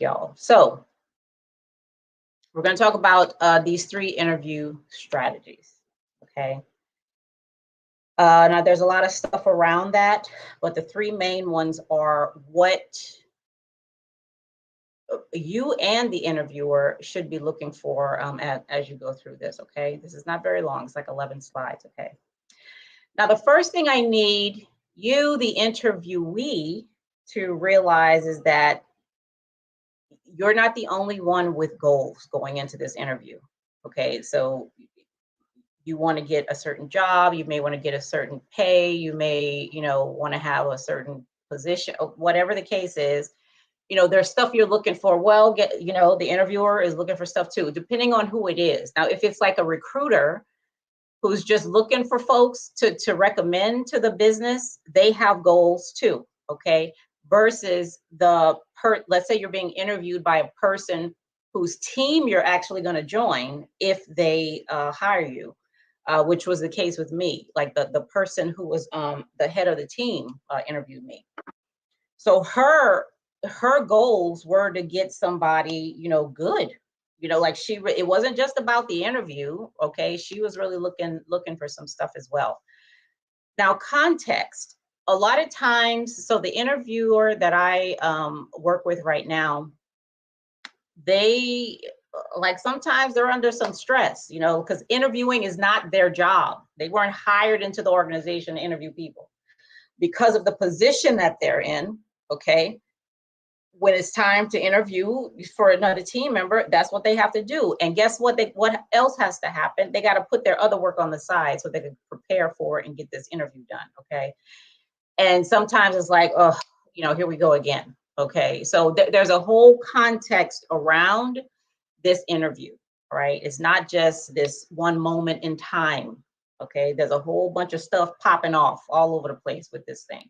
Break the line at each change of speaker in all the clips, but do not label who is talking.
y'all. So we're going to talk about these three interview strategies. Okay. Now, there's a lot of stuff around that, but the three main ones are what you and the interviewer should be looking for as you go through this. Okay. This is not very long. It's like 11 slides. Okay. Now, the first thing I need you, the interviewee, to realize is that you're not the only one with goals going into this interview. Okay, so you want to get a certain job, you may want to get a certain pay, you may, want to have a certain position, whatever the case is. There's stuff you're looking for. Well, the interviewer is looking for stuff too, depending on who it is. Now, if it's like a recruiter who's just looking for folks to recommend to the business, they have goals too. Okay, versus let's say you're being interviewed by a person whose team you're actually going to join if they hire you, which was the case with me. Like the person who was the head of the team interviewed me. So her goals were to get somebody, good. Like it wasn't just about the interview. Okay, she was really looking for some stuff as well. Now, context. A lot of times, so the interviewer that I work with right now, they sometimes they're under some stress, because interviewing is not their job. They weren't hired into the organization to interview people because of the position that they're in. Okay, when it's time to interview for another team member, that's what they have to do. And guess what? What else has to happen? They got to put their other work on the side so they can prepare for it and get this interview done. Okay. And sometimes it's like, oh, here we go again. Okay. So there's a whole context around this interview, right? It's not just this one moment in time. Okay. There's a whole bunch of stuff popping off all over the place with this thing.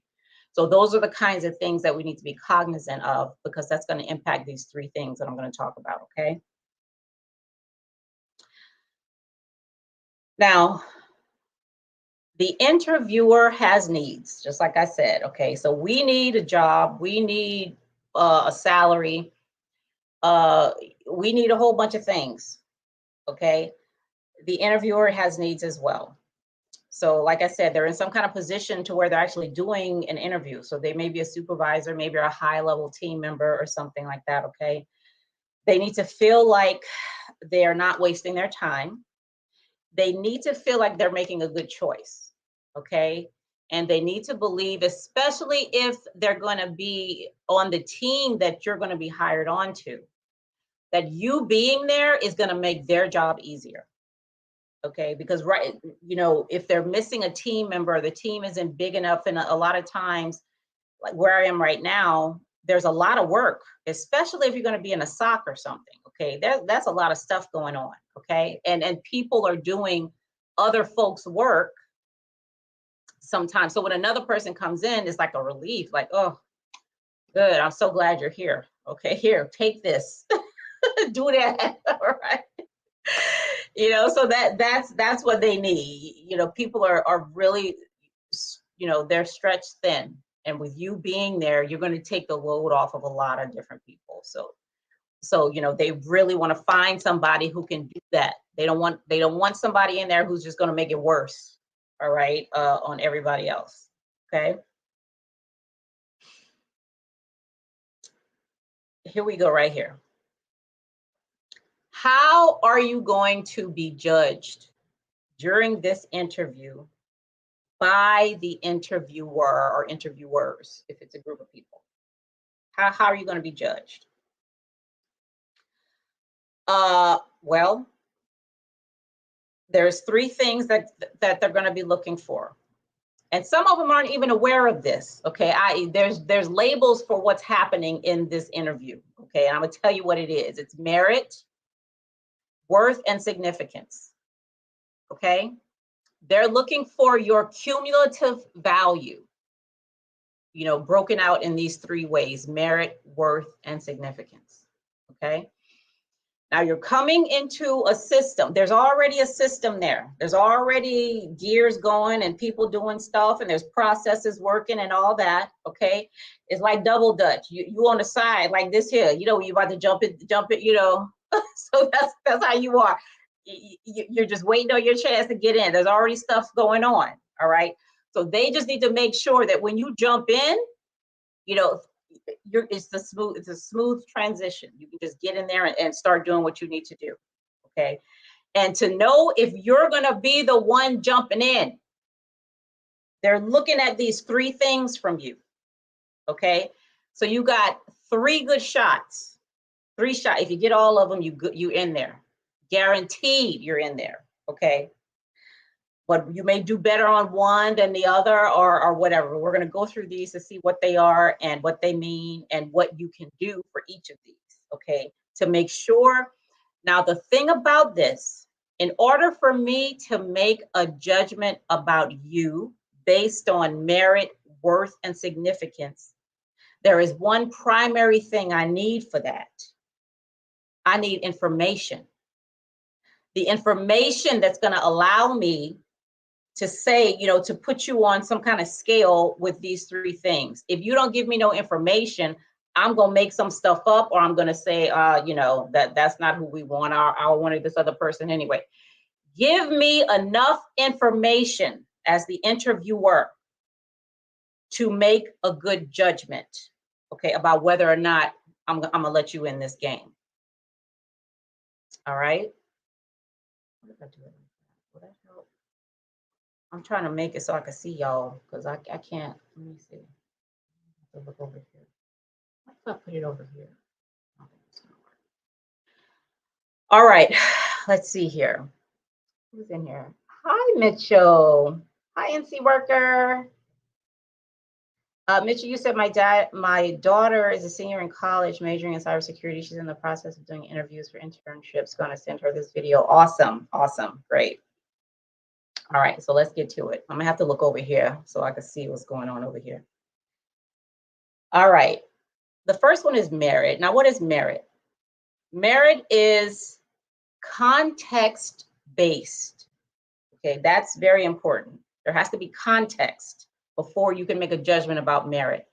So those are the kinds of things that we need to be cognizant of, because that's going to impact these three things that I'm going to talk about. Okay. Now, the interviewer has needs, just like I said. Okay. So we need a job. We need a salary. We need a whole bunch of things. Okay. The interviewer has needs as well. So like I said, they're in some kind of position to where they're actually doing an interview. So they may be a supervisor, maybe a high level team member or something like that. Okay. They need to feel like they're not wasting their time. They need to feel like they're making a good choice. Okay. And they need to believe, especially if they're going to be on the team that you're going to be hired onto, that you being there is going to make their job easier. Okay, because if they're missing a team member, the team isn't big enough, and a lot of times, like where I am right now, there's a lot of work, especially if you're going to be in a SOC or something. Okay, that's a lot of stuff going on. Okay, and people are doing other folks' work sometimes. So when another person comes in, it's like a relief. Like, oh, good, I'm so glad you're here. Okay, here, take this, do that. All right. So that's what they need. People are really, they're stretched thin, and with you being there, you're going to take the load off of a lot of different people. So they really want to find somebody who can do that. They don't want somebody in there who's just going to make it worse. All right, on everybody else. Okay. Here we go right here. How are you going to be judged during this interview by the interviewer or interviewers, if it's a group of people? How are you going to be judged? Well, there's three things that they're going to be looking for. And some of them aren't even aware of this. Okay. There's labels for what's happening in this interview. Okay. And I'm going to tell you what it is. It's merit, worth, and significance. Okay. They're looking for your cumulative value, broken out in these three ways: merit, worth, and significance. Okay. Now you're coming into a system. There's already a system there. There's already gears going and people doing stuff, and there's processes working and all that. Okay, it's like double dutch. You on the side like this here. You know, you about to jump it. You know, so that's how you are. You're just waiting on your chance to get in. There's already stuff going on. All right. So they just need to make sure that when you jump in, you know, it's a smooth transition. You can just get in there and start doing what you need to do. Okay. And to know if you're going to be the one jumping in, they're looking at these three things from you. Okay. So you got three good shots, If you get all of them, you in there. Guaranteed you're in there. Okay. But you may do better on one than the other or whatever. We're going to go through these to see what they are and what they mean and what you can do for each of these, okay, to make sure. Now, the thing about this, in order for me to make a judgment about you based on merit, worth, and significance, there is one primary thing I need for that. I need information. The information that's going to allow me to say, you know, to put you on some kind of scale with these three things. If you don't give me no information, I'm going to make some stuff up, or I'm going to say, you know, that's not who we want. I wanted this other person anyway. Give me enough information as the interviewer to make a good judgment, okay, about whether or not I'm going to let you in this game. All right. What did I do? Will that help? I'm trying to make it so I can see y'all because I can't. Let me see. I have to look over here. Why did I put it over here? All right. Let's see here. Who's in here? Hi, Mitchell. Hi, NC worker. Mitchell, you said my daughter is a senior in college majoring in cybersecurity. She's in the process of doing interviews for internships. Going to send her this video. Awesome. Awesome. Great. All right, so let's get to it. I'm gonna have to look over here so I can see what's going on over here. All right, the first one is merit. Now, what is merit? Merit is context-based. Okay, that's very important. There has to be context before you can make a judgment about merit.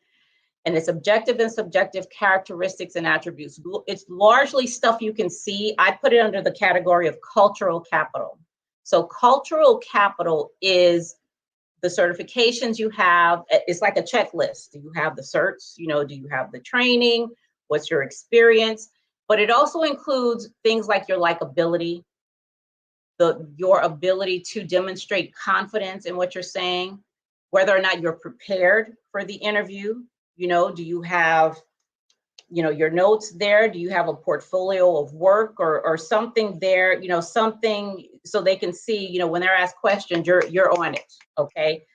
And it's objective and subjective characteristics and attributes. It's largely stuff you can see. I put it under the category of cultural capital. So cultural capital is the certifications you have. It's like a checklist. Do you have the certs? You know, do you have the training? What's your experience? But it also includes things like your likability, your ability to demonstrate confidence in what you're saying, whether or not you're prepared for the interview. You know, do you have, you know, your notes there? Do you have a portfolio of work or something there, you know, something so they can see, you know, when they're asked questions, you're on it, okay?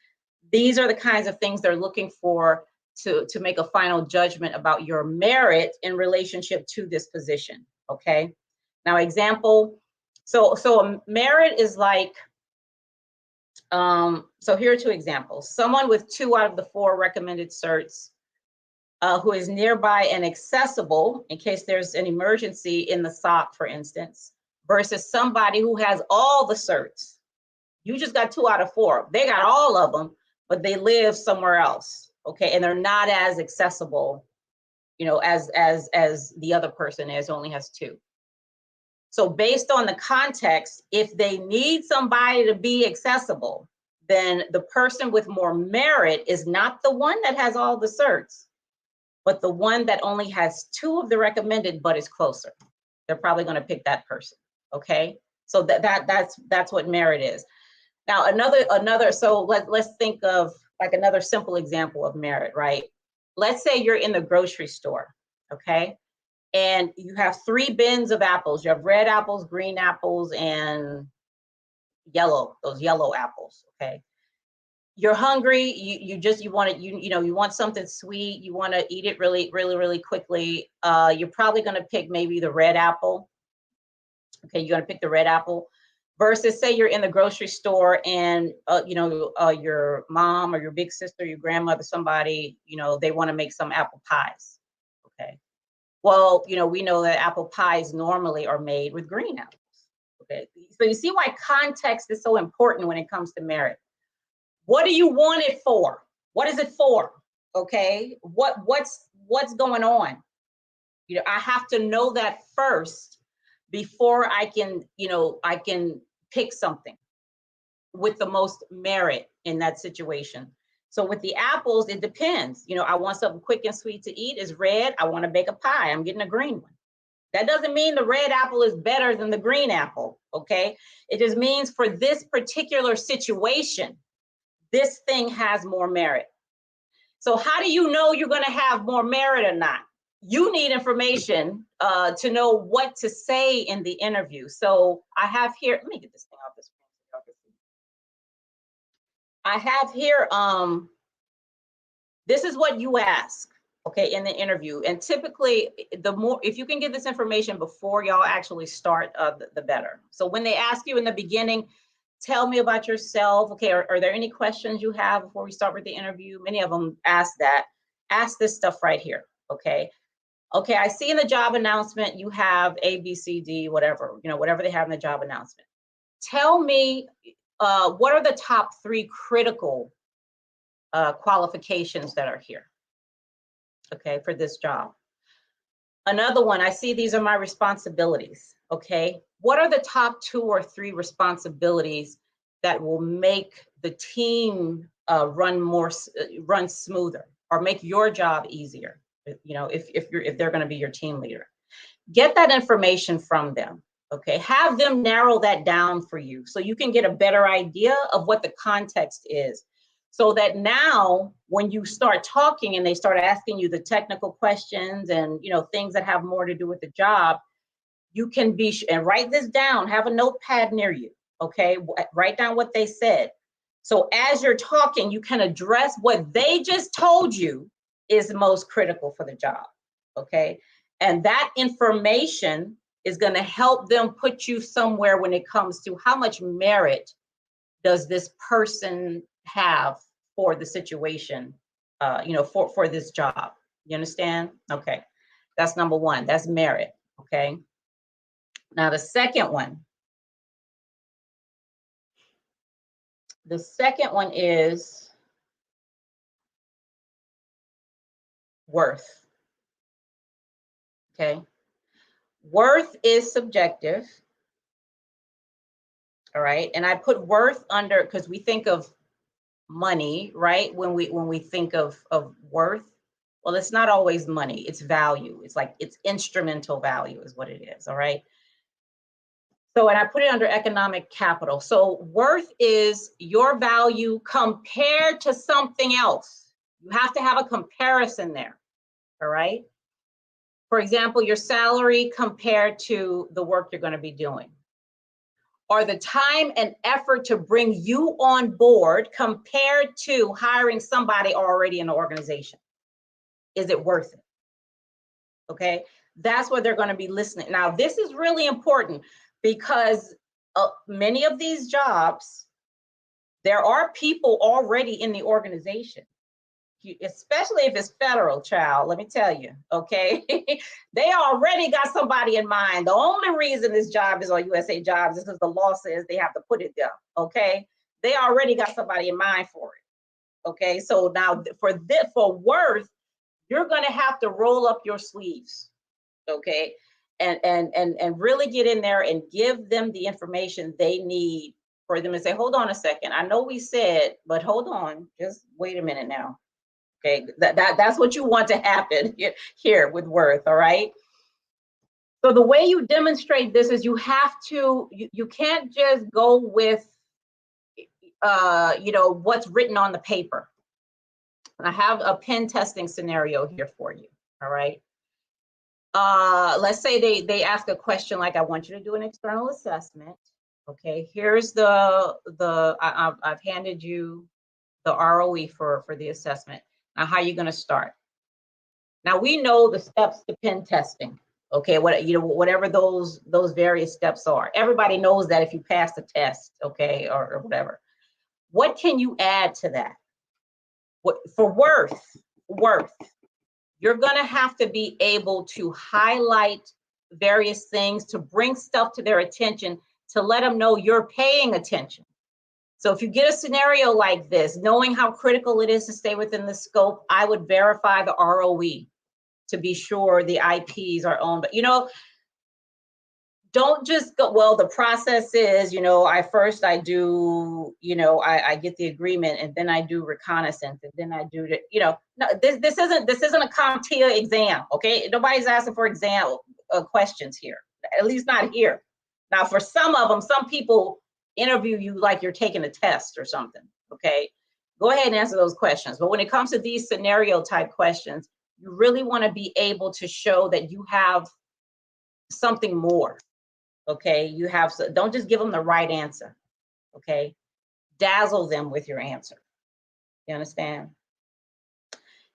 These are the kinds of things they're looking for to make a final judgment about your merit in relationship to this position, okay? Now, example, so a merit is like, so here are two examples. Someone with 2 out of the 4 recommended certs, who is nearby and accessible in case there's an emergency in the SOC, for instance, versus somebody who has all the certs. You just got 2 out of 4. They got all of them, but they live somewhere else, okay? And they're not as accessible, you know, as the other person is, who only has 2. So based on the context, if they need somebody to be accessible, then the person with more merit is not the one that has all the certs, but the one that only has 2 of the recommended but is closer. They're probably going to pick that person. Okay, so that's what merit is. Now another. So let's think of like another simple example of merit, right? Let's say you're in the grocery store, okay, and you have 3 bins of apples. You have red apples, green apples, and yellow. Those yellow apples, okay. You're hungry, you want to, you want something sweet, you want to eat it really quickly. You're probably going to pick maybe the red apple. Okay, you're going to pick the red apple versus say you're in the grocery store and your mom or your big sister, your grandmother, somebody, they want to make some apple pies. Okay, Well, we know that apple pies normally are made with green apples. Okay, so you see why context is so important when it comes to merit. What do you want it for? What is it for? Okay, what's going on? I have to know that first before I can pick something with the most merit in that situation. So with the apples, it depends. I want something quick and sweet to eat. It's red. I want to bake a pie. I'm getting a green one. That doesn't mean the red apple is better than the green apple, okay? It just means for this particular situation, this thing has more merit. So how do you know you're going to have more merit or not? You need information to know what to say in the interview. So I have here, let me get this thing off the screen. I have here, this is what you ask, okay, in the interview. And typically, the more, if you can get this information before y'all actually start, the better. So when they ask you in the beginning, tell me about yourself, okay, are there any questions you have before we start with the interview? Many of them ask that. Ask this stuff right here, okay? Okay, I see in the job announcement you have A, B, C, D, whatever, whatever they have in the job announcement. Tell me, what are the top 3 critical qualifications that are here, okay, for this job? Another one, I see these are my responsibilities, okay? What are the top 2 or 3 responsibilities that will make the team run smoother or make your job easier? If they're going to be your team leader, get that information from them. Okay, have them narrow that down for you so you can get a better idea of what the context is. So that now when you start talking and they start asking you the technical questions and things that have more to do with the job, you can and write this down, have a notepad near you, okay? Write down what they said. So as you're talking, you can address what they just told you is most critical for the job, okay? And that information is going to help them put you somewhere when it comes to how much merit does this person have for the situation, for this job. You understand? Okay, that's number 1. That's merit. Okay. Now the second one. The second one is worth. Okay. Worth is subjective. All right. And I put worth under because we think of money, right? When we think of worth, well, it's not always money, it's value. It's instrumental value is what it is. All right. So, and I put it under economic capital. So worth is your value compared to something else. You have to have a comparison there. All right. For example, your salary compared to the work you're going to be doing, or the time and effort to bring you on board compared to hiring somebody already in the organization. Is it worth it? Okay, that's what they're going to be listening. Now, this is really important because many of these jobs, there are people already in the organization. Especially if it's federal, child, let me tell you, okay? They already got somebody in mind. The only reason this job is on USA Jobs is because the law says they have to put it there, okay? They already got somebody in mind for it, okay? So now for worth, you're gonna have to roll up your sleeves, okay? And really get in there and give them the information they need for them to say, hold on a second, I know we said, but hold on, just wait a minute now. Okay, that's what you want to happen here with worth, all right? So the way you demonstrate this is you have to, you can't just go with, what's written on the paper. And I have a pen testing scenario here for you, all right? Let's say they ask a question like, I want you to do an external assessment. Okay, here's I've handed you the ROE for the assessment. Now, how are you going to start? Now we know the steps to pen testing. Okay, whatever those various steps are. Everybody knows that if you pass the test, okay, or whatever. What can you add to that? What for worth? You're going to have to be able to highlight various things, to bring stuff to their attention, to let them know you're paying attention. So if you get a scenario like this, knowing how critical it is to stay within the scope, I would verify the ROE to be sure the IPs are owned. But, don't just go, well, the process is, I do, I get the agreement, and then I do reconnaissance, and then I do the, no, this isn't a CompTIA exam, okay? Nobody's asking for exam questions here, at least not here. Now, for some of them, some people interview you like you're taking a test or something, okay? Go ahead and answer those questions. But when it comes to these scenario type questions, you really want to be able to show that you have something more. Okay, don't just give them the right answer. Okay, dazzle them with your answer. You understand?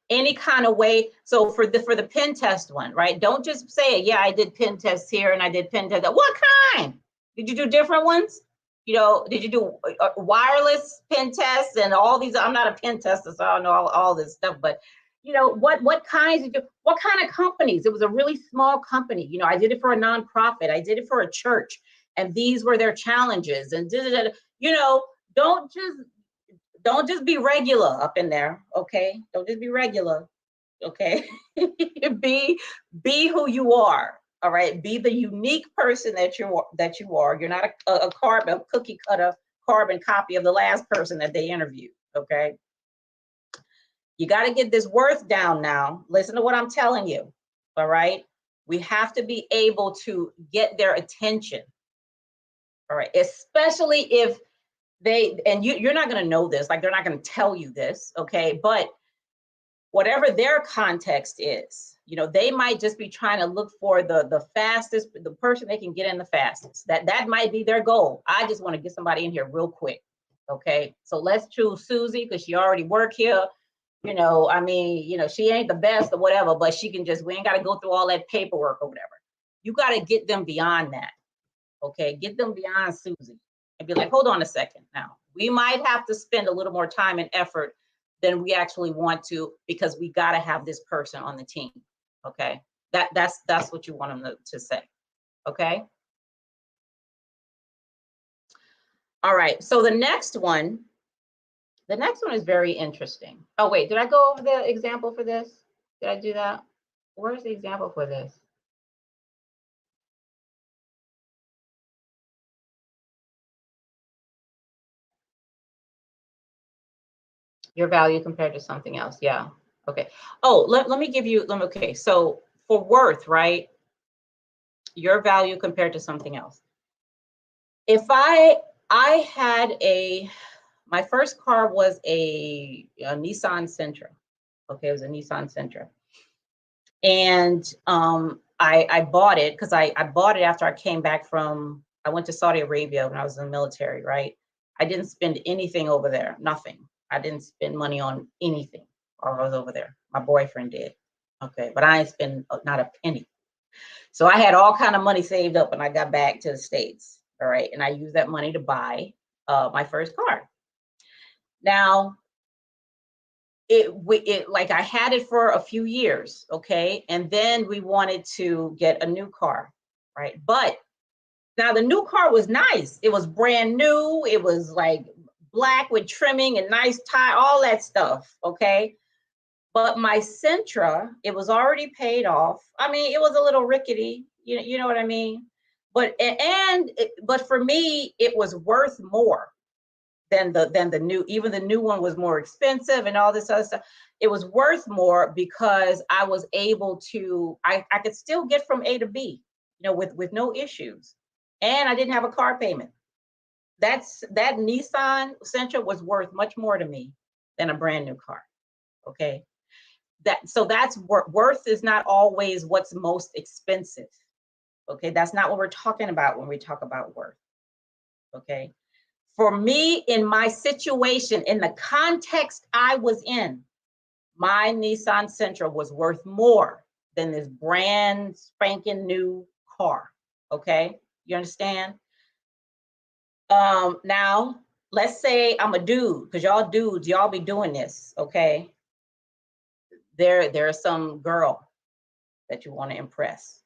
Any kind of way. So for the pen test one, right? Don't just say, yeah, I did pen tests here and I did pen tests. What kind? Did you do different ones? Did you do wireless pen tests and all these? I'm not a pen tester, so I don't know all this stuff, but what kinds did you, what kind of companies? It was a really small company. I did it for a nonprofit. I did it for a church, and these were their challenges. And don't just be regular up in there. Okay, don't just be regular. Okay, be who you are. All right, be the unique person that you are. You're not a cookie cutter carbon copy of the last person that they interviewed. Okay. You got to get this worth down now. Listen to what I'm telling you. All right. We have to be able to get their attention. All right. Especially if you're not going to know this, like they're not going to tell you this. Okay. But whatever their context is, they might just be trying to look for the fastest, the person they can get in the fastest. That might be their goal. I just want to get somebody in here real quick. Okay. So let's choose Susie because she already worked here. She ain't the best or whatever, but we ain't got to go through all that paperwork or whatever. You got to get them beyond that. Okay. Get them beyond Susie and be like, hold on a second. Now, we might have to spend a little more time and effort than we actually want to, because we got to have this person on the team. Okay. That's what you want them to say. Okay. All right. So the next one is very interesting. Oh, wait, did I go over the example for this? Did I do that? Where's the example for this? Your value compared to something else. Yeah. Okay. Oh, let me give you, okay. So for worth, right? Your value compared to something else. If I had my first car was a Nissan Sentra. Okay, it was a Nissan Sentra. And I bought it because I bought it after I came back I went to Saudi Arabia when I was in the military, right? I didn't spend anything over there, nothing. I didn't spend money on anything while I was over there. My boyfriend did. Okay, but I didn't spend not a penny. So I had all kind of money saved up when I got back to the States. All right, and I used that money to buy my first car. Now, like I had it for a few years, okay, and then we wanted to get a new car, right? But now the new car was nice. It was brand new. It was like black with trimming and nice tie, all that stuff, okay. But my Sentra, it was already paid off. I mean, it was a little rickety, you know what I mean? But for me, it was worth more than the new. Even the new one was more expensive and all this other stuff. It was worth more because I was able to, I could still get from A to B, with no issues. And I didn't have a car payment. That Nissan Sentra was worth much more to me than a brand new car. Okay. That's worth is not always what's most expensive. Okay. That's not what we're talking about when we talk about worth. Okay. For me, in my situation, in the context I was in, my Nissan Sentra was worth more than this brand spanking new car. Okay. You understand? Now, let's say I'm a dude, because y'all dudes, y'all be doing this. Okay. there's some girl that you want to impress.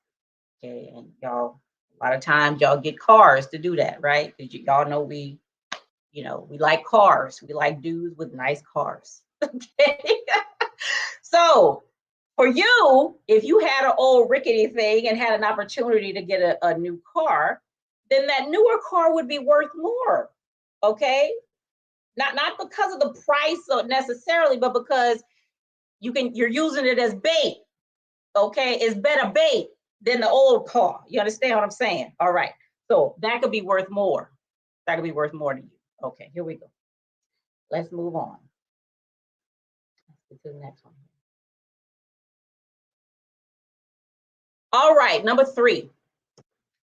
Okay, and y'all, a lot of times y'all get cars to do that, right? Because y'all know we like cars. We like dudes with nice cars. Okay. So for you, if you had an old rickety thing and had an opportunity to get a new car, then that newer car would be worth more. Okay. Not because of the price necessarily, but because you're using it as bait. Okay. It's better bait than the old car. You understand what I'm saying? All right. So that could be worth more. That could be worth more to you. Okay, here we go. Let's move on. Let's get to the next one. All right, number 3.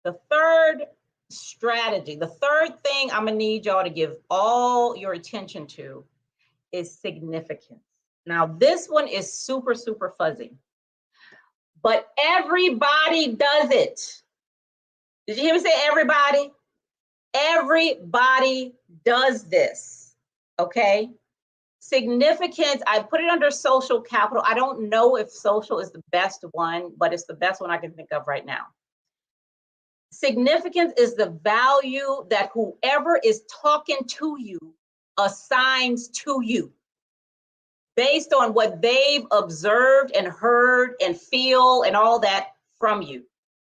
The third strategy, the third thing I'm gonna need y'all to give all your attention to is significance. Now, this one is super, super fuzzy, but everybody does it. Did you hear me say everybody? Everybody does this, okay? Significance, I put it under social capital. I don't know if social is the best one, but it's the best one I can think of right now. Significance is the value that whoever is talking to you assigns to you based on what they've observed and heard and feel and all that from you.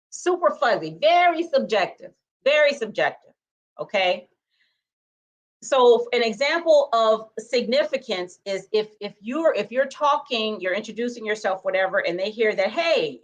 Super fuzzy, very subjective, okay? So an example of significance is if you're talking, you're introducing yourself, whatever, and they hear that, hey,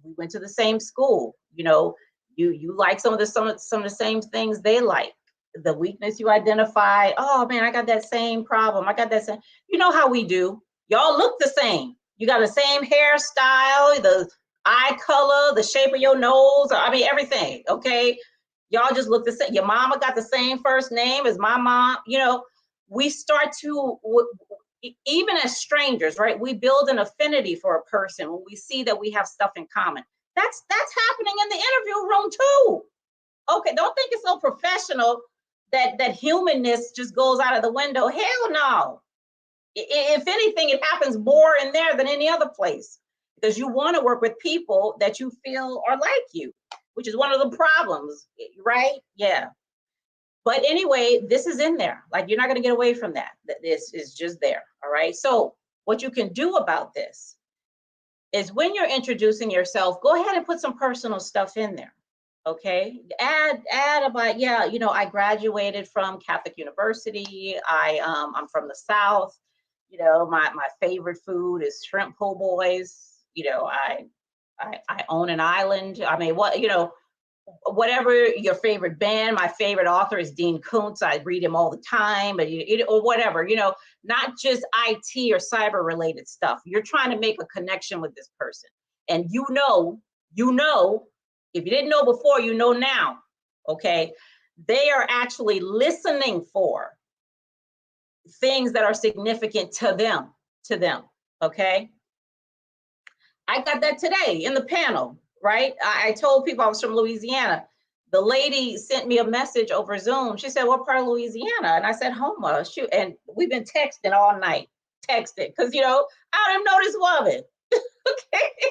we went to the same school, you like some of the same things they like. The weakness you identify, oh man, I got that same problem. I got that same, you know how we do. Y'all look the same. You got the same hairstyle, the eye color, the shape of your nose, I mean, everything, okay? Y'all just look the same. Your mama got the same first name as my mom. We start to, even as strangers, right? We build an affinity for a person when we see that we have stuff in common. That's happening in the interview room too. Okay, don't think it's so professional that humanness just goes out of the window. Hell no. If anything, it happens more in there than any other place because you want to work with people that you feel are like you, which is one of the problems, right? Yeah. But anyway, this is in there. Like, you're not going to get away from that. This is just there. All right. So what you can do about this is when you're introducing yourself, go ahead and put some personal stuff in there. Okay. Add about, yeah, I graduated from Catholic University. I'm from the South. My favorite food is shrimp po' boys. I own an island. I mean, whatever your favorite band, my favorite author is Dean Koontz. I read him all the time, or whatever, not just IT or cyber related stuff. You're trying to make a connection with this person. And if you didn't know before, you know now, okay? They are actually listening for things that are significant to them, okay? I got that today in the panel, right? I told people I was from Louisiana. The lady sent me a message over Zoom. She said, what part of Louisiana? And I said, Houma. Shoot. And we've been texting all night, because, I don't know this woman. Okay.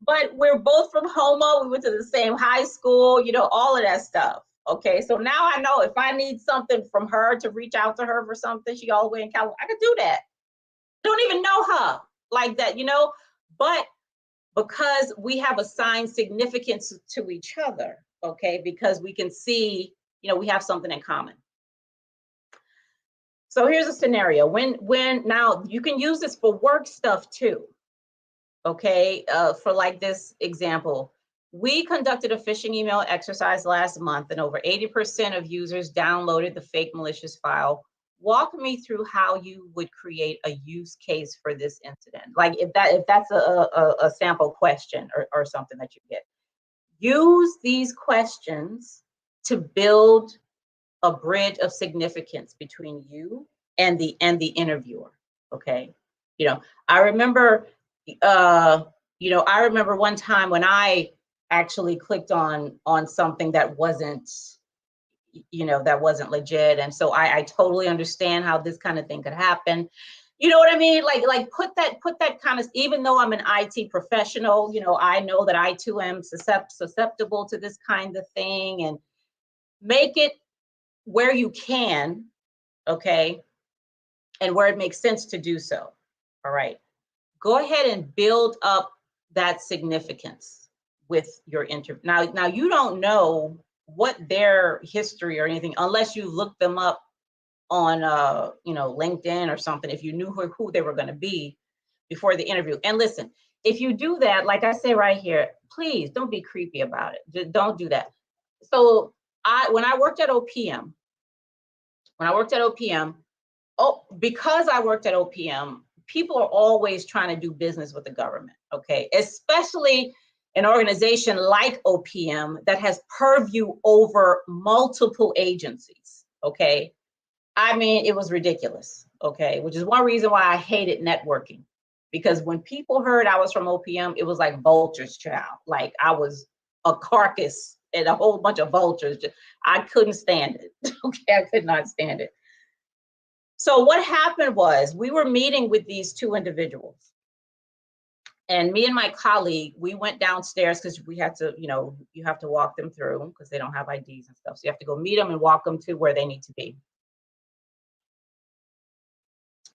But we're both from Houma. We went to the same high school, all of that stuff. Okay. So now I know if I need something from her to reach out to her for something, she all the way in California, I could do that. Don't even know her like that, but because we have assigned significance to each other, okay, because we can see, we have something in common. So here's a scenario. When now you can use this for work stuff too, okay? For like this example, we conducted a phishing email exercise last month and over 80% of users downloaded the fake malicious file. Walk me through how you would create a use case for this incident. Like if that's a sample question or something that you get. Use these questions to build a bridge of significance between you and the interviewer. Okay. I remember one time when I actually clicked on something that wasn't legit. And so I totally understand how this kind of thing could happen. You know what I mean? Like put that kind of, even though I'm an IT professional, you know, I know that I too am susceptible to this kind of thing, and make it where you can, okay, and where it makes sense to do so. All right. Go ahead and build up that significance with your interview. Now you don't know what their history or anything unless you look them up on you know, LinkedIn or something, if you knew who they were going to be before the interview. And listen, if you do that, like I say right here, please don't be creepy about it. Just don't do that. So when I worked at OPM, because I worked at OPM, people are always trying to do business with the government, okay? Especially an organization like OPM that has purview over multiple agencies, okay? I mean, it was ridiculous, okay? Which is one reason why I hated networking, because when people heard I was from OPM, it was like vultures, child. Like I was a carcass and a whole bunch of vultures. I couldn't stand it, okay? I could not stand it. So what happened was we were meeting with these two individuals, and me and my colleague, we went downstairs because we had to, you know, you have to walk them through because they don't have IDs and stuff. So you have to go meet them and walk them to where they need to be.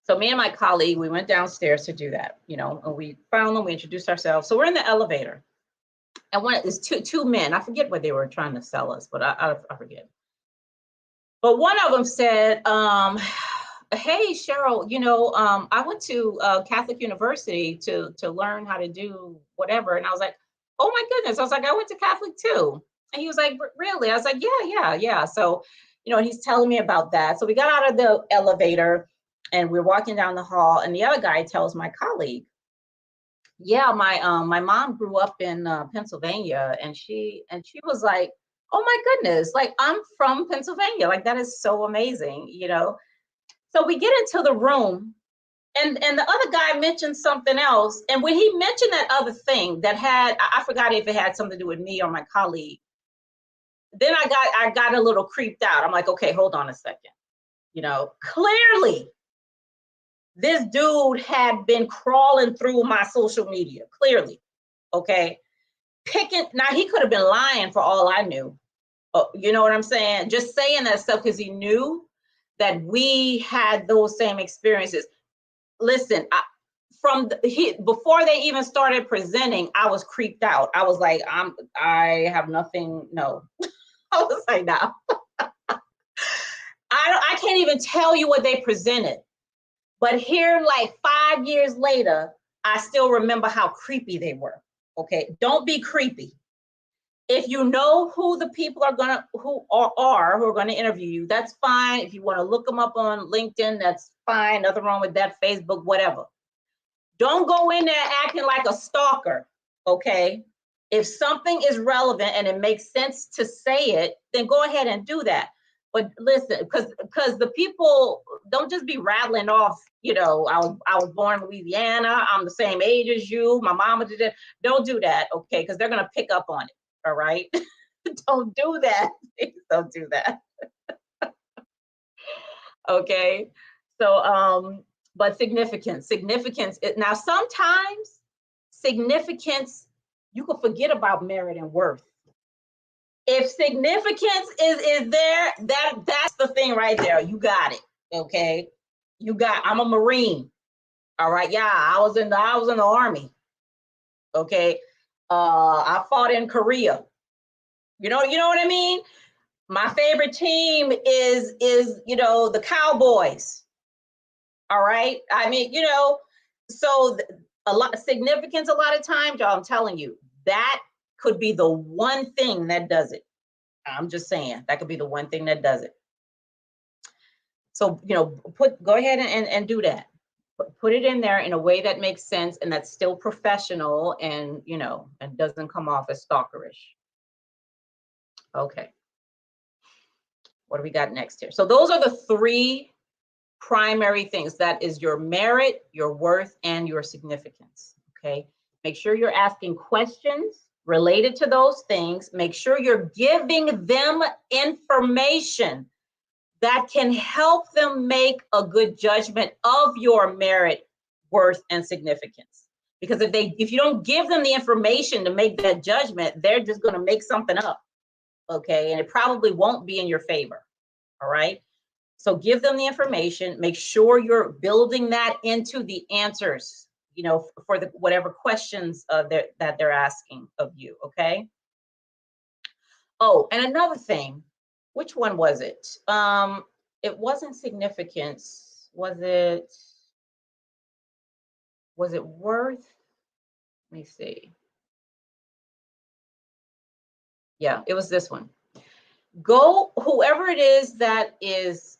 So me and my colleague, we went downstairs to do that, you know, and we found them, we introduced ourselves. So we're in the elevator, and one is two men. I forget what they were trying to sell us, but I forget. But one of them said, hey, Cheryl, you know, I went to Catholic University to learn how to do whatever. And I was like, oh my goodness. I was like, I went to Catholic too. And he was like, really? I was like, yeah. So, you know, he's telling me about that. So we got out of the elevator and we're walking down the hall, and the other guy tells my colleague, yeah, my mom grew up in Pennsylvania, and she was like, oh my goodness, like I'm from Pennsylvania. Like that is so amazing, you know? So we get into the room, and the other guy mentioned something else. And when he mentioned that other thing that had, I forgot if it had something to do with me or my colleague, then I got a little creeped out. I'm like, okay, hold on a second. You know, clearly this dude had been crawling through my social media, clearly, okay? Now he could have been lying for all I knew. You know what I'm saying? Just saying that stuff because he knew that we had those same experiences. Listen, before they even started presenting, I was creeped out. I was like, I have nothing. No, I was like, no. I can't even tell you what they presented. But here, like 5 years later, I still remember how creepy they were. Okay, don't be creepy. If you know who the people are who are gonna interview you, that's fine. If you want to look them up on LinkedIn, that's fine. Nothing wrong with that. Facebook, whatever. Don't go in there acting like a stalker. Okay. If something is relevant and it makes sense to say it, then go ahead and do that. But listen, because the people don't just be rattling off, you know, I was born in Louisiana, I'm the same age as you, my mama did it. Don't do that, okay? Because they're gonna pick up on it. All right. Don't do that. Please don't do that. Okay. So but significance. Now sometimes significance, you can forget about merit and worth. If significance is there, that's the thing right there. You got it. Okay. I'm a Marine. All right. Yeah, I was in the Army. Okay. I fought in Korea. You know what I mean? My favorite team is you know, the Cowboys. All right. I mean, you know, so a lot of significance, a lot of times, y'all, I'm telling you, that could be the one thing that does it. I'm just saying that could be the one thing that does it. So, you know, go ahead and do that. Put it in there in a way that makes sense and that's still professional and, you know, and doesn't come off as stalkerish. Okay. What do we got next here? So those are the three primary things. That is your merit, your worth, and your significance. Okay. Make sure you're asking questions related to those things. Make sure you're giving them information. that can help them make a good judgment of your merit, worth, and significance. Because if you don't give them the information to make that judgment, they're just going to make something up, okay? And it probably won't be in your favor, all right? So give them the information, make sure you're building that into the answers, you know, for the whatever questions that they're asking of you, okay? Oh, and another thing, which one was it? It wasn't significance. Was it worth? Let me see. Yeah, it was this one. Go, whoever it is that is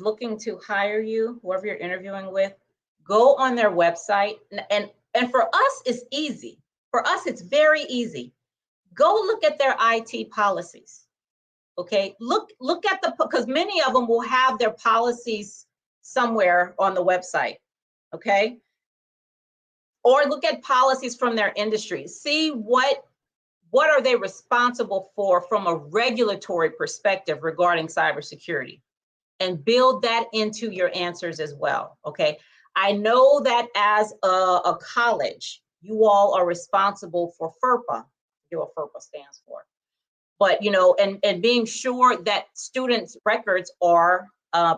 looking to hire you, whoever you're interviewing with, go on their website, and for us it's easy. For us it's very easy. Go look at their IT policies. Okay, look at because many of them will have their policies somewhere on the website. Okay, or look at policies from their industry. See what are they responsible for from a regulatory perspective regarding cybersecurity, and build that into your answers as well. Okay, I know that as a college, you all are responsible for FERPA. You know what FERPA stands for. But, you know, and being sure that students' records are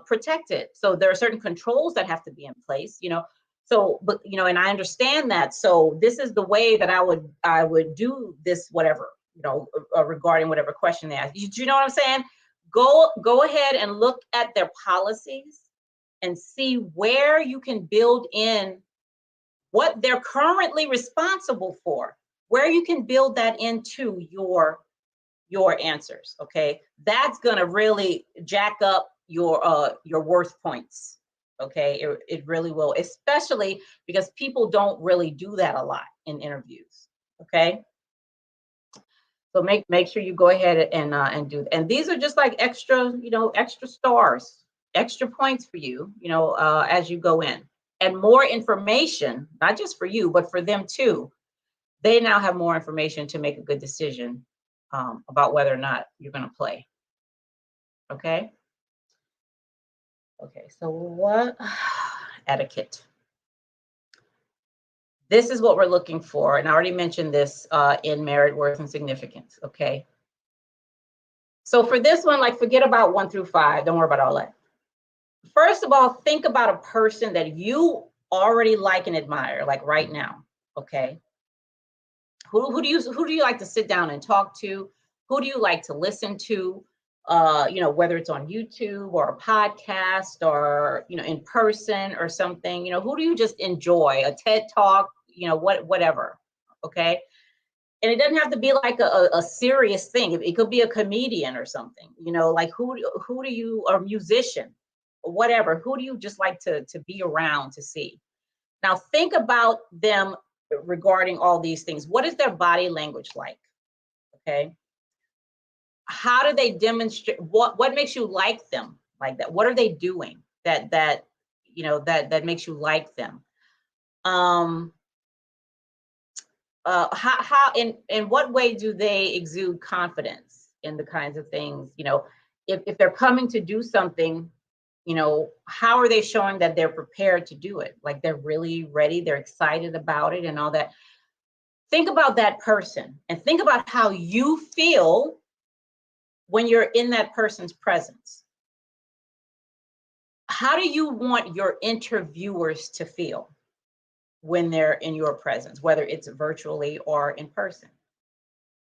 protected. So there are certain controls that have to be in place, you know. So, but, you know, and I understand that. So this is the way that I would do this, whatever, you know, regarding whatever question they ask. Do you know what I'm saying? Go ahead and look at their policies and see where you can build in what they're currently responsible for, where you can build that into your answers. Okay, that's going to really jack up your worth points. Okay, it really will, especially because people don't really do that a lot in interviews. Okay, so make sure you go ahead and do. And these are just like extra, you know, extra stars, extra points for you, you know, as you go in, and more information, not just for you but for them too. They now have more information to make a good decision about whether or not you're going to play. Okay. Okay. So what etiquette? This is what we're looking for, and I already mentioned this in merit, worth, and significance. Okay. So for this one, like forget about 1 through 5. Don't worry about all that. First of all, think about a person that you already like and admire, like right now. Okay. Who do you like to sit down and talk to? Who do you like to listen to? You know, whether it's on YouTube or a podcast or, you know, in person or something, you know, who do you just enjoy? A TED talk, you know, whatever. Okay. And it doesn't have to be like a serious thing. It could be a comedian or something, you know, like who do you, or a musician, whatever, who do you just like to be around to see? Now think about them regarding all these things. What is their body language like? Okay. How do they demonstrate, what makes you like them like that? What are they doing that you know that makes you like them? How in what way do they exude confidence in the kinds of things, you know, if they're coming to do something, you know, how are they showing that they're prepared to do it? Like they're really ready, they're excited about it and all that. Think about that person and think about how you feel when you're in that person's presence. How do you want your interviewers to feel when they're in your presence, whether it's virtually or in person?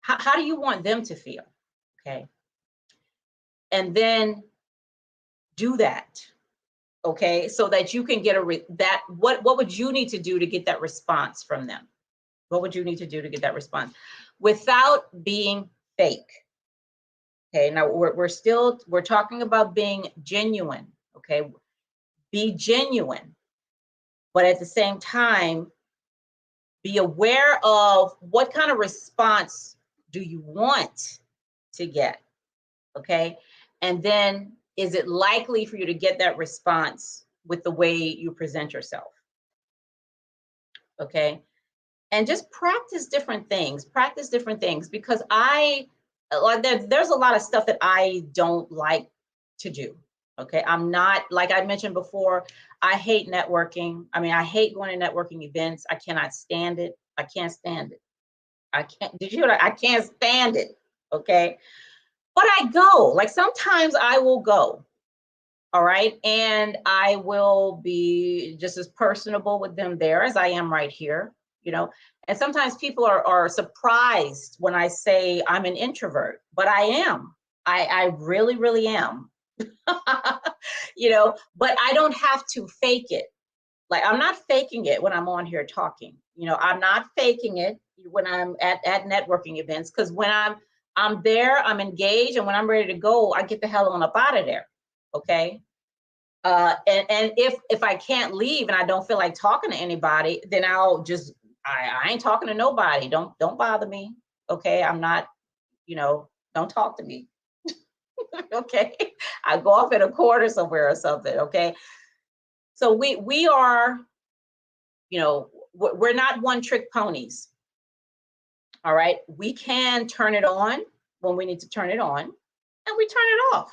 How do you want them to feel? Okay. And then do that. Okay. So that you can get what would you need to do to get that response from them? What would you need to do to get that response without being fake? Okay. Now we're talking about being genuine. Okay. Be genuine, but at the same time, be aware of what kind of response do you want to get, okay? And then is it likely for you to get that response with the way you present yourself, okay? And just practice different things, because there's a lot of stuff that I don't like to do. Okay, I'm not, like I mentioned before, I hate networking. I mean, I hate going to networking events. I cannot stand it. I can't stand it. I can't, did you hear that? I can't stand it. Okay. But I go. Like sometimes I will go. All right. And I will be just as personable with them there as I am right here, you know. And sometimes people are surprised when I say I'm an introvert, but I am. I really, really am. You know, but I don't have to fake it. Like I'm not faking it when I'm on here talking. You know, I'm not faking it when I'm at networking events, because when I'm there, I'm engaged, and when I'm ready to go, I get the hell on up out of there. Okay. And if I can't leave and I don't feel like talking to anybody, then I'll just I ain't talking to nobody. Don't bother me. Okay. I'm not, you know, don't talk to me. Okay. I go off in a corner somewhere or something. Okay. So we are, you know, we're not one trick ponies. All right. We can turn it on when we need to turn it on, and we turn it off,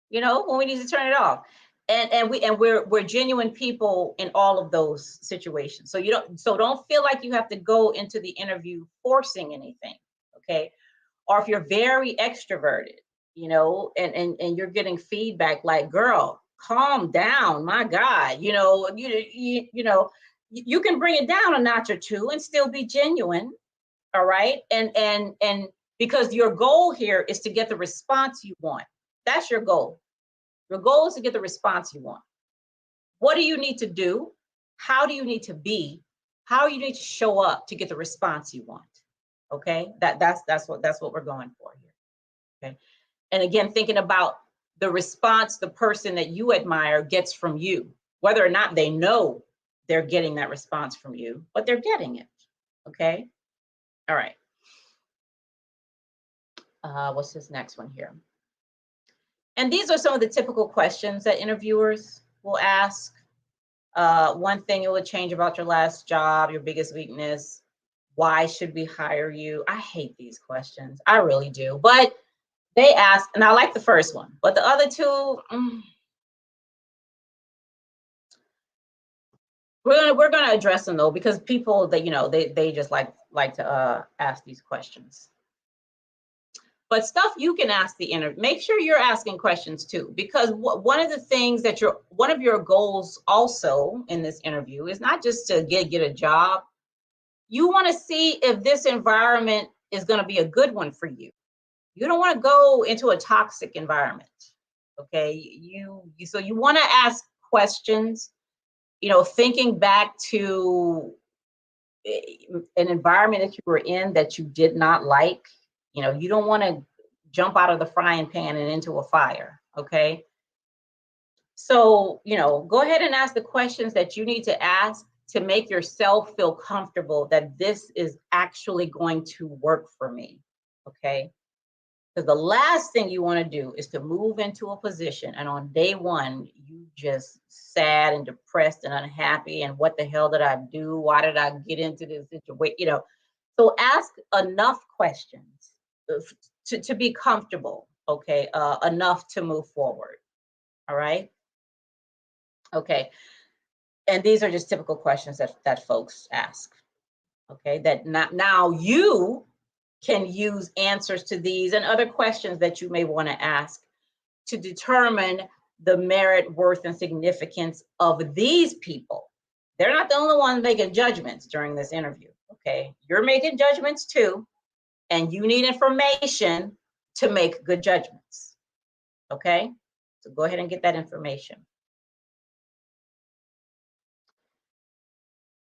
you know, when we need to turn it off. And we're genuine people in all of those situations. So don't feel like you have to go into the interview forcing anything. Okay. Or if you're very extroverted, you know, and you're getting feedback like, girl, calm down, my God, you know, you know, you can bring it down a notch or two and still be genuine. All right. And because your goal here is to get the response you want. That's your goal. Your goal is to get the response you want. What do you need to do? How do you need to be? How you need to show up to get the response you want? Okay, that's what we're going for here. Okay, and again, thinking about the response the person that you admire gets from you, whether or not they know they're getting that response from you, but they're getting it. Okay, all right. What's this next one here? And these are some of the typical questions that interviewers will ask. One thing it would change about your last job, your biggest weakness, why should we hire you? I hate these questions. I really do. But they ask, and I like the first one, but the other two, we're gonna address them though, because people that you know they just like to ask these questions. But stuff you can ask the interview. Make sure you're asking questions too, because one of the things that one of your goals also in this interview is not just to get a job. You want to see if this environment is going to be a good one for you. You don't want to go into a toxic environment. Okay, so you want to ask questions, you know, thinking back to an environment that you were in that you did not like. You know, you don't want to jump out of the frying pan and into a fire. Okay, so you know, go ahead and ask the questions that you need to ask to make yourself feel comfortable that this is actually going to work for me. Okay, because the last thing you want to do is to move into a position and on day one, you just sad and depressed and unhappy. And what the hell did I do? Why did I get into this situation? You know, so ask enough questions to be comfortable, okay, enough to move forward. All right. Okay. And these are just typical questions that folks ask. Okay. That not, now you can use answers to these and other questions that you may want to ask to determine the merit, worth, and significance of these people. They're not the only ones making judgments during this interview. Okay. You're making judgments too, and you need information to make good judgments. Okay. So go ahead and get that information.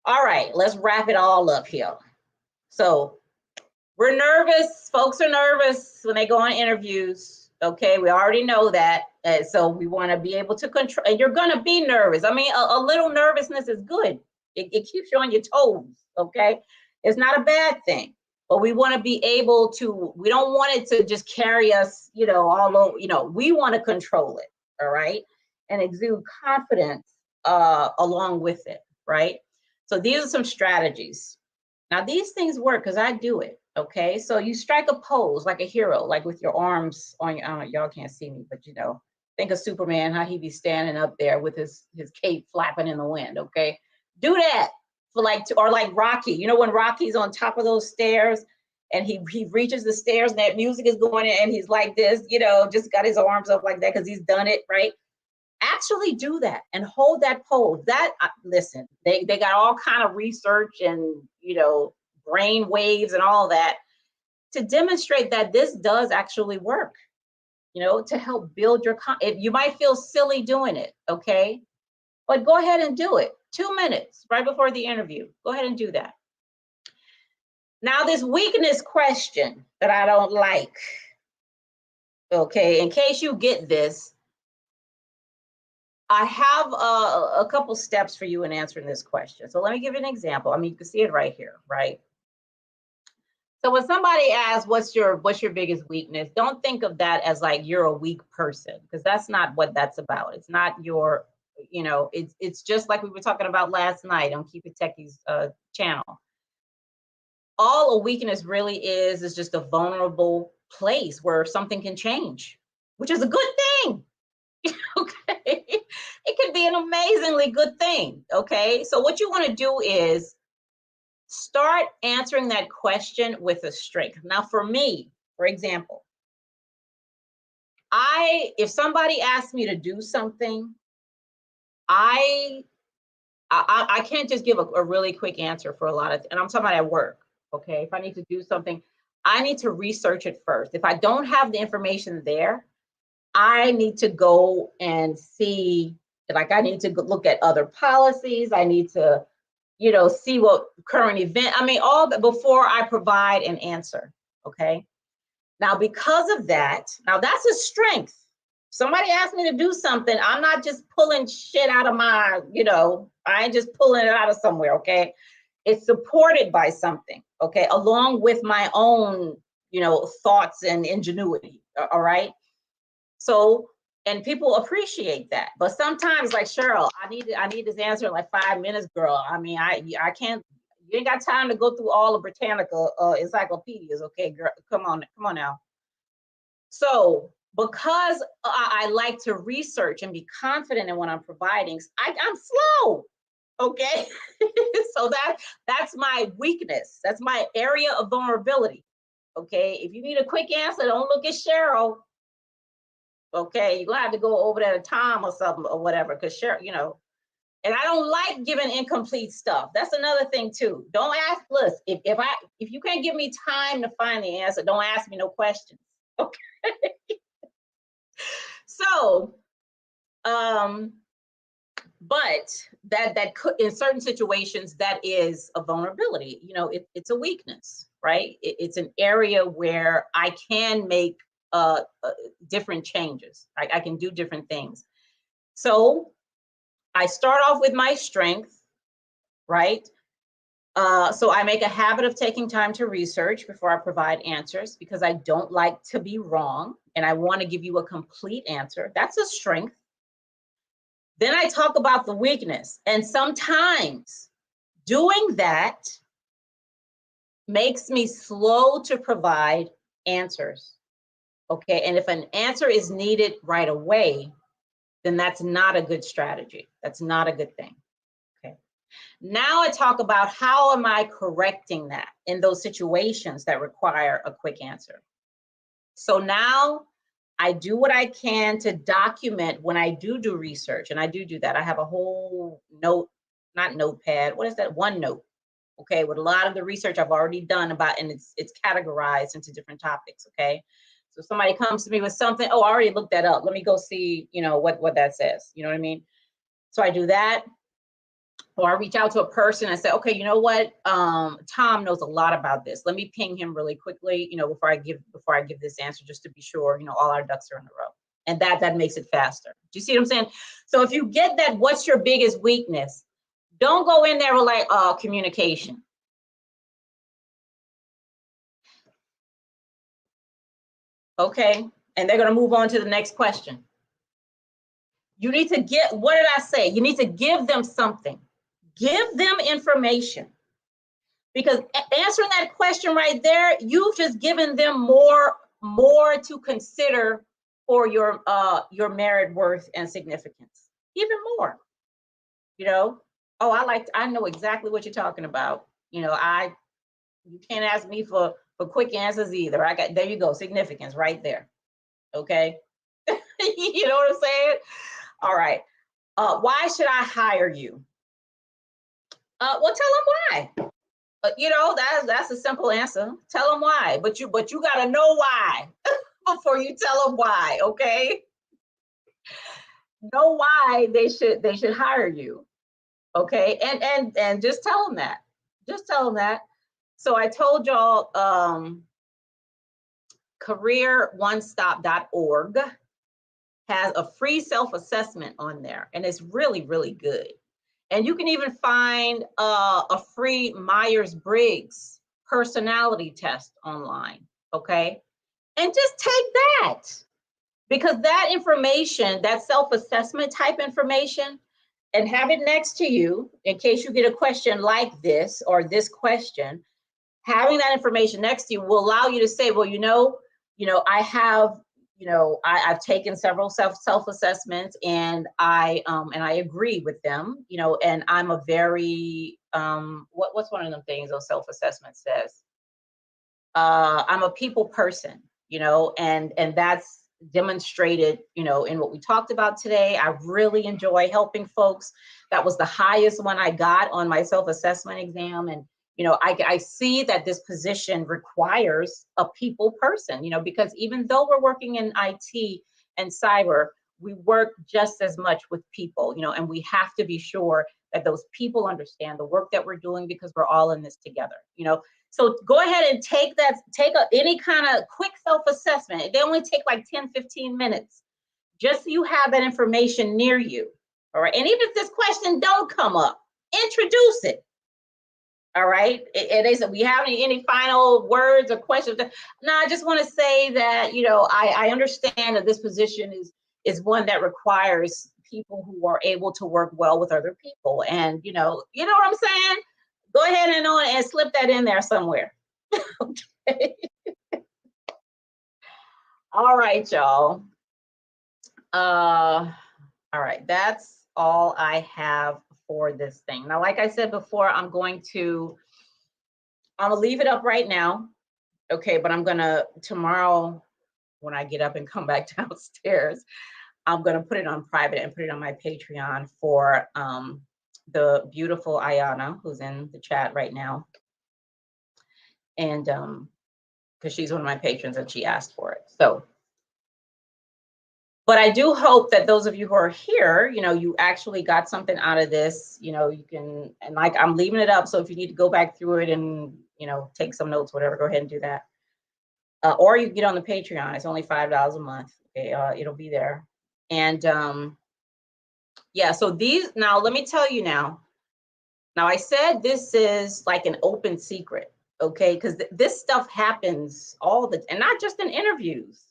All right. Let's wrap it all up here. So we're nervous. Folks are nervous when they go on interviews. Okay, we already know that. So we want to be able to control, and you're going to be nervous. I mean, a little nervousness is good. It keeps you on your toes. Okay, it's not a bad thing. But we want to be able to, we don't want it to just carry us, you know, all over, you know, we want to control it. All right. And exude confidence along with it. Right. So these are some strategies. Now, these things work because I do it. Okay. So you strike a pose like a hero, like with your arms on your, y'all can't see me, but you know, Think of Superman, how he be standing up there with his cape flapping in the wind, okay? Do that for like, or like Rocky, you know, when Rocky's on top of those stairs and he reaches the stairs and that music is going in and he's like this, you know, just got his arms up like that because he's done it, right? Actually do that and hold that pose. That, listen, they got all kind of research and, you know, brain waves and all that to demonstrate that this does actually work, you know, to help build your, you might feel silly doing it, okay? But go ahead and do it. 2 minutes right before the interview. Go ahead and do that. Now, this weakness question that I don't like, okay, in case you get this, I have a couple steps for you in answering this question. So let me give you an example. I mean, you can see it right here, right? So when somebody asks, what's your biggest weakness? Don't think of that as like you're a weak person, because that's not what that's about. It's not your, you know, it's just like we were talking about last night on Keep It Techie's channel. All a weakness really is just a vulnerable place where something can change, which is a good thing. Okay, it can be an amazingly good thing. Okay, so what you want to do is start answering that question with a strength. Now, for me, for example, if somebody asks me to do something, I can't just give a really quick answer for a lot of, and I'm talking about at work. Okay, if I need to do something, I need to research it first. If I don't have the information there, I need to go and see, like I need to look at other policies. I need to, you know, see what current event, I mean, all that before I provide an answer, okay? Now, because of that, now that's a strength. Somebody asked me to do something, I'm not just pulling shit out of my, you know, I ain't just pulling it out of somewhere, okay? It's supported by something, okay? Along with my own, you know, thoughts and ingenuity, all right? So, and people appreciate that. But sometimes, like, Cheryl, I need this answer in like 5 minutes, girl. I mean, I can't, you ain't got time to go through all the Britannica encyclopedias, okay, girl, come on now. So, because I like to research and be confident in what I'm providing, I'm slow, okay? So that's my weakness. That's my area of vulnerability, okay? If you need a quick answer, don't look at Cheryl. Okay, you're gonna have to go over there to Tom or something or whatever, because sure, you know, and I don't like giving incomplete stuff. That's another thing too. Don't ask, listen, if you can't give me time to find the answer, don't ask me no questions. Okay. So, but that could, in certain situations, that is a vulnerability. You know, it's a weakness, right? It's an area where I can make different changes. I can do different things. So I start off with my strength, right? So I make a habit of taking time to research before I provide answers, because I don't like to be wrong and I want to give you a complete answer. That's a strength. Then I talk about the weakness, and sometimes doing that makes me slow to provide answers. Okay, and if an answer is needed right away, then that's not a good strategy. That's not a good thing. Okay. Now I talk about how am I correcting that in those situations that require a quick answer. So now I do what I can to document when I do research, and I do that. I have a whole not notepad, what is that? OneNote. Okay, with a lot of the research I've already done about, and it's categorized into different topics, okay? So if somebody comes to me with something, oh, I already looked that up. Let me go see, you know, what that says. You know what I mean? So I do that. Or I reach out to a person and say, okay, you know what? Tom knows a lot about this. Let me ping him really quickly, you know, before I give this answer, just to be sure, you know, all our ducks are in a row. And that makes it faster. Do you see what I'm saying? So if you get that, what's your biggest weakness? Don't go in there with like communication. Okay, and they're going to move on to the next question. You need to get, what did I say? You need to give them something. Give them information. Because answering that question right there, you've just given them more to consider for your merit, worth, and significance. Even more, you know. Oh, I know exactly what you're talking about. You know, you can't ask me for quick answers either. I got, there you go, significance right there. Okay. You know what I'm saying? All right. Why should I hire you? Well, tell them why. You know, that's a simple answer. Tell them why, but you got to know why before you tell them why. Okay. Know why they should hire you. Okay. And just tell them that. Just tell them that. So I told y'all, careeronestop.org has a free self-assessment on there, and it's really, really good. And you can even find a free Myers-Briggs personality test online, okay? And just take that, because that information, that self-assessment type information, and have it next to you in case you get a question like this or this question. Having that information next to you will allow you to say, well, I have, I've taken several self-assessments, and I agree with them, and I'm a very, what's one of them things those self-assessments says? I'm a people person, and that's demonstrated, in what we talked about today. I really enjoy helping folks. That was the highest one I got on my self-assessment exam. And I see that this position requires a people person, because even though we're working in IT and cyber, we work just as much with people, and we have to be sure that those people understand the work that we're doing, because we're all in this together, So go ahead and take any kind of quick self-assessment. They only take like 10, 15 minutes, just so you have that information near you. All right. And even if this question don't come up, introduce it. All right. And they said, we have any final words or questions? No, I just want to say that, I understand that this position is one that requires people who are able to work well with other people. And, you know what I'm saying? Go ahead and slip that in there somewhere. Okay. All right, y'all. All right. That's all I have for this thing. Now, like I said before, I'm gonna leave it up right now. Okay, but I'm gonna tomorrow, when I get up and come back downstairs, I'm gonna put it on private and put it on my Patreon for the beautiful Ayana, who's in the chat right now. And because she's one of my patrons and she asked for it. So, but I do hope that those of you who are here, you actually got something out of this. You can, and like, I'm leaving it up. So if you need to go back through it and, take some notes, whatever, go ahead and do that. Or you can get on the Patreon. It's only $5 a month. Okay, it'll be there. And yeah, so now let me tell you now. Now, I said this is like an open secret, okay? Because this stuff happens and not just in interviews,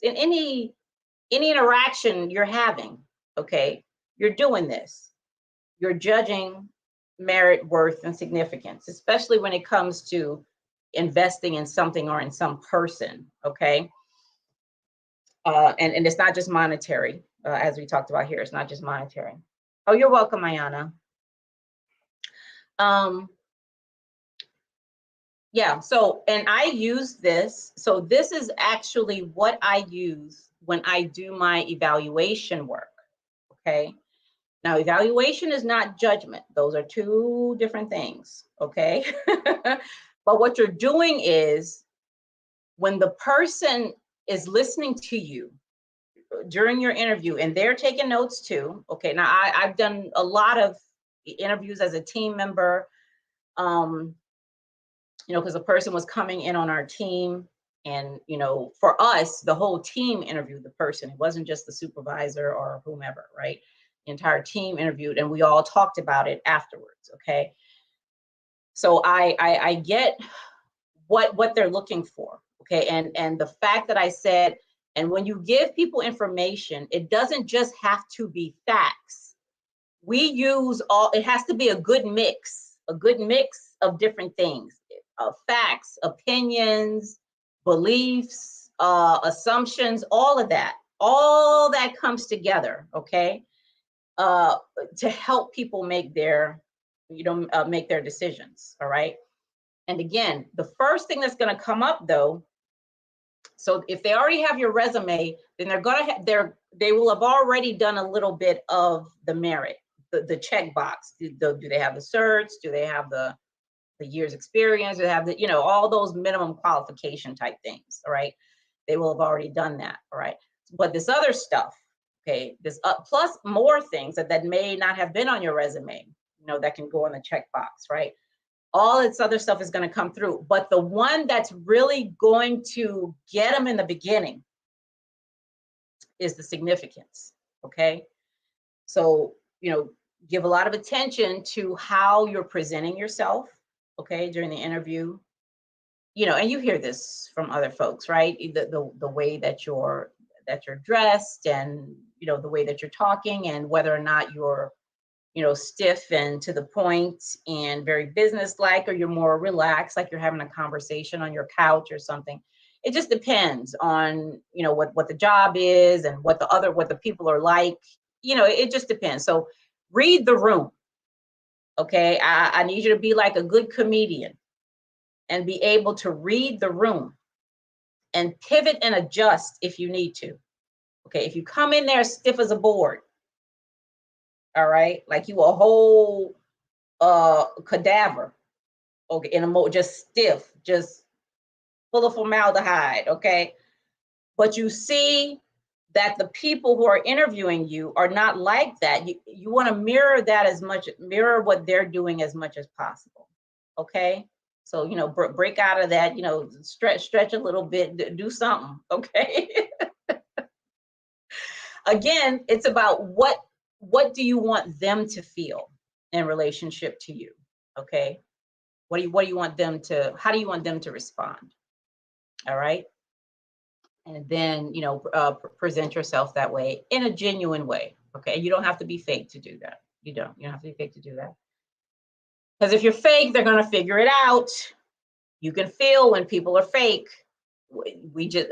in any interaction you're having, okay? You're doing this. You're judging merit, worth, and significance, especially when it comes to investing in something or in some person, okay? And it's not just monetary, as we talked about here. It's not just monetary. Oh, you're welcome, Ayana. Yeah, so, and I use this. So this is actually what I use when I do my evaluation work, okay? Now, evaluation is not judgment. Those are two different things, okay? But what you're doing is, when the person is listening to you during your interview, and they're taking notes too, okay? Now, I've done a lot of interviews as a team member, because a person was coming in on our team, and, for us, the whole team interviewed the person. It wasn't just the supervisor or whomever, right? The entire team interviewed, and we all talked about it afterwards, okay? So I get what they're looking for, okay? And the fact that I said, and when you give people information, it doesn't just have to be facts. It has to be a good mix of different things, facts, opinions, beliefs, assumptions, all of that. All that comes together, okay, to help people make their, make their decisions. All right. And again, the first thing that's going to come up though, so if they already have your resume, then they're going to they will have already done a little bit of the merit, the checkbox. Do they have the certs? Do they have the years experience? Do they have the, all those minimum qualification type things? All right. They will have already done that. All right. But this other stuff, okay, this plus more things that may not have been on your resume, that can go on the checkbox, right? All this other stuff is going to come through. But the one that's really going to get them in the beginning is the significance. Okay. So, give a lot of attention to how you're presenting yourself, okay, during the interview. And you hear this from other folks, right? The way that you're dressed, and the way that you're talking, and whether or not you're stiff and to the point and very businesslike, or you're more relaxed, like you're having a conversation on your couch or something. It just depends on what the job is, and what the people are like. It just depends. So read the room. Okay, I need you to be like a good comedian and be able to read the room and pivot and adjust if you need to. Okay, if you come in there stiff as a board, all right, like you a whole cadaver, okay, just stiff, just full of formaldehyde, okay, but you see that the people who are interviewing you are not like that. You want to mirror what they're doing as much as possible. Okay. So, break out of that, stretch a little bit, do something. Okay. Again, it's about what do you want them to feel in relationship to you? Okay. What do you want them to, how do you want them to respond? All right. And then, present yourself that way, in a genuine way. Okay. You don't have to be fake to do that. You don't have to be fake to do that. Because if you're fake, they're going to figure it out. You can feel when people are fake. We just,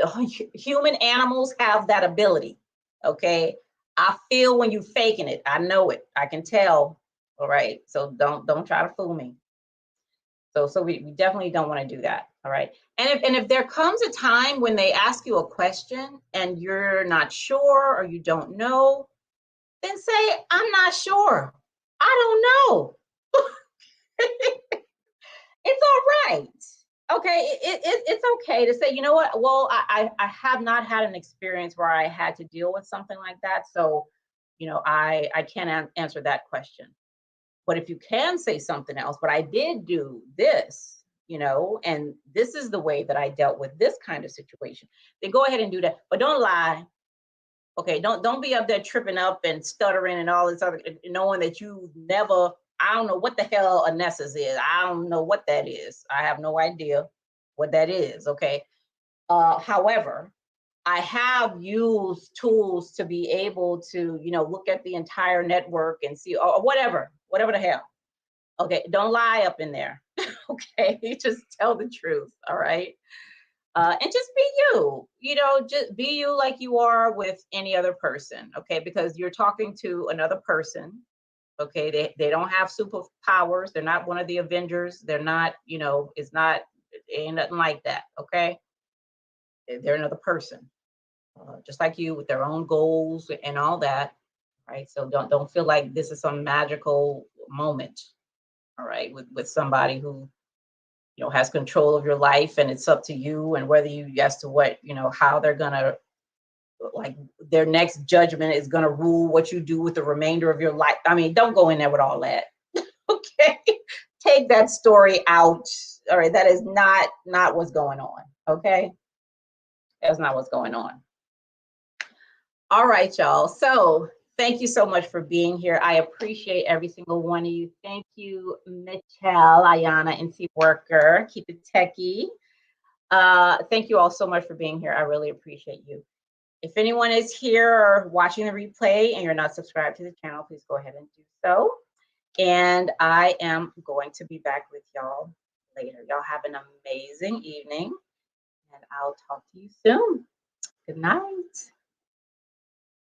human animals have that ability. Okay. I feel when you faking it. I know it. I can tell. All right. So don't try to fool me. So we definitely don't want to do that. All right. And if there comes a time when they ask you a question and you're not sure, or you don't know, then say, I'm not sure. I don't know. It's all right. Okay. It's okay to say, you know what? Well, I have not had an experience where I had to deal with something like that. So, I can't answer that question. But if you can say something else, but I did do this, and this is the way that I dealt with this kind of situation, then go ahead and do that. But don't lie. Okay, don't be up there tripping up and stuttering and all this other, knowing that you never, I don't know what the hell a Nessus is. I don't know what that is. I have no idea what that is. Okay. However, I have used tools to be able to, look at the entire network and see, or whatever the hell. Okay, don't lie up in there. Okay, just tell the truth. All right. And just be you, just be you like you are with any other person. Okay, because you're talking to another person. Okay, they don't have superpowers. They're not one of the Avengers. They're not, it ain't nothing like that. Okay, they're another person, just like you, with their own goals and all that. Right. So don't feel like this is some magical moment. All right, with somebody who has control of your life, and it's up to you, and whether you, as to what, how they're gonna, like, their next judgment is gonna rule what you do with the remainder of your life. I mean, don't go in there with all that. Okay, take that story out. All right, that is not what's going on. Okay, that's not what's going on. All right, y'all. So thank you so much for being here. I appreciate every single one of you. Thank you, Michelle, Ayana, and T Worker. Keep it techie. Thank you all so much for being here. I really appreciate you. If anyone is here or watching the replay and you're not subscribed to the channel, please go ahead and do so. And I am going to be back with y'all later. Y'all have an amazing evening. and I'll talk to you soon. Good night.